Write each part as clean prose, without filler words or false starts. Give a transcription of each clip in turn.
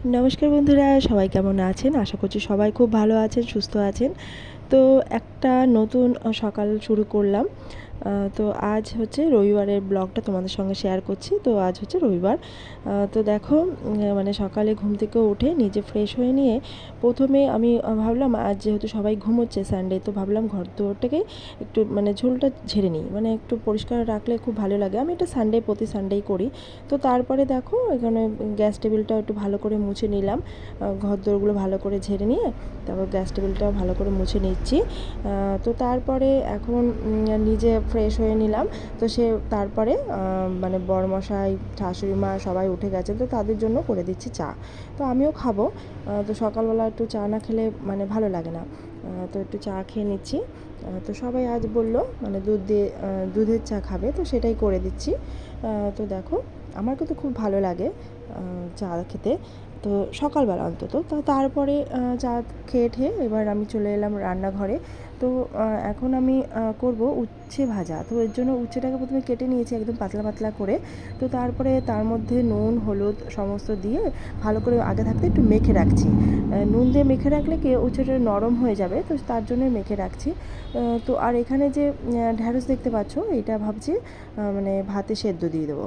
নমস্কার বন্ধুরা, সবাই কেমন আছেন? আশা করছি সবাই খুব ভালো আছেন, সুস্থ আছেন। তো একটা নতুন সকাল শুরু করলাম। তো আজ হচ্ছে রবিবারের ব্লগটা তোমাদের সঙ্গে শেয়ার করছি। তো আজ হচ্ছে রবিবার। তো দেখো, মানে সকালে ঘুম থেকে উঠে নিজে ফ্রেশ হয়ে নিয়ে প্রথমে আমি ভাবলাম আজ যেহেতু সবাই ঘুমোচ্ছে সানডে, তো ভাবলাম ঘর দুয়ারটাকে একটু মানে ঝুলটা ঝেড়ে নিই, মানে একটু পরিষ্কার রাখলে খুব ভালো লাগে। আমি এটা প্রতি সানডেই করি। তো তারপরে দেখো এখানে গ্যাস টেবিলটাও একটু ভালো করে মুছে নিলাম, ঘর দোরগুলো ভালো করে ঝেড়ে নিয়ে তারপর গ্যাস টেবিলটাও ভালো করে মুছে নিচ্ছি। তো তারপরে এখন নিজে ফ্রেশ হয়ে নিলাম। তো তারপরে মানে বড়মশাই, শাশুড়ি মা সবাই উঠে গেছেন, তো তাদের জন্য করে দিচ্ছি চা। তো আমিও খাবো। তো সকালবেলা একটু চা না খেলে মানে ভালো লাগে না। তো একটু চা খেয়ে নিচ্ছি। তো সবাই আজ বলল মানে দুধের চা খাবে, তো সেটাই করে দিচ্ছি। তো দেখো, আমার কিন্তু খুব ভালো লাগে চা খেতে, তো সকালবেলা অন্তত। তো তারপরে চা খেয়ে ঠেয়ে এবার আমি চলে এলাম রান্নাঘরে। তো এখন আমি করব উচ্ছে ভাজা। তো এর জন্য উচ্ছেটাকে প্রথমে কেটে নিয়েছি একদম পাতলা পাতলা করে। তো তারপরে তার মধ্যে নুন, হলুদ সমস্ত দিয়ে ভালো করে আগে থাকতে একটু মেখে রাখছি। নুন দিয়ে মেখে রাখলে কি উচ্ছেটা নরম হয়ে যাবে, তো তার জন্যই মেখে রাখছি। তো আর এখানে যে ঢ্যাঁড়স দেখতে পাচ্ছ, এটা ভাবছি মানে ভাতে সেদ্ধ দিয়ে দেবো।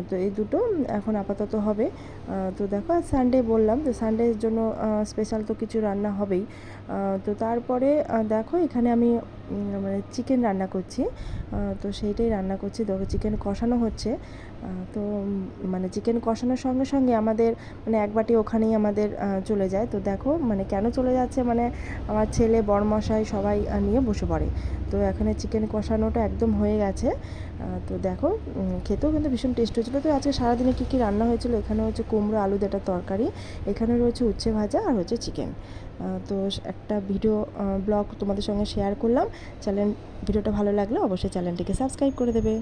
তো এই দুটো এখন আপাতত হবে। তো দেখো, আজ সানডে বললাম, তো সানডের জন্য স্পেশাল তো কিছু রান্না হবেই। তো তারপরে দেখো এখানে আমি মানে চিকেন রান্না করছি। তো সেইটাই রান্না করছি, দেখো চিকেন কষানো হচ্ছে। তো মানে চিকেন কষানোর সঙ্গে সঙ্গে আমাদের মানে এক বাটি ওখানেই আমাদের চলে যায়। তো দেখো মানে কেন চলে যাচ্ছে, মানে আমার ছেলে, বড়মশাই সবাই নিয়ে বসে পড়ে। তো এখানে চিকেন কষানোটা একদম হয়ে গেছে। তো দেখো, খেতেও কিন্তু ভীষণ টেস্ট হয়েছিলো। তো আজকে সারাদিনে কী কী রান্না হয়েছিল, এখানে হচ্ছে কুমড়ো আলু ডাঁটার তরকারি, এখানে রয়েছে উচ্ছে ভাজা আর হচ্ছে চিকেন। তো একটা ভিডিও ব্লগ তোমাদের সঙ্গে শেয়ার করলাম। ভিডিওটা ভালো লাগলে অবশ্যই চ্যানেলটিকে সাবস্ক্রাইব করে দেবে।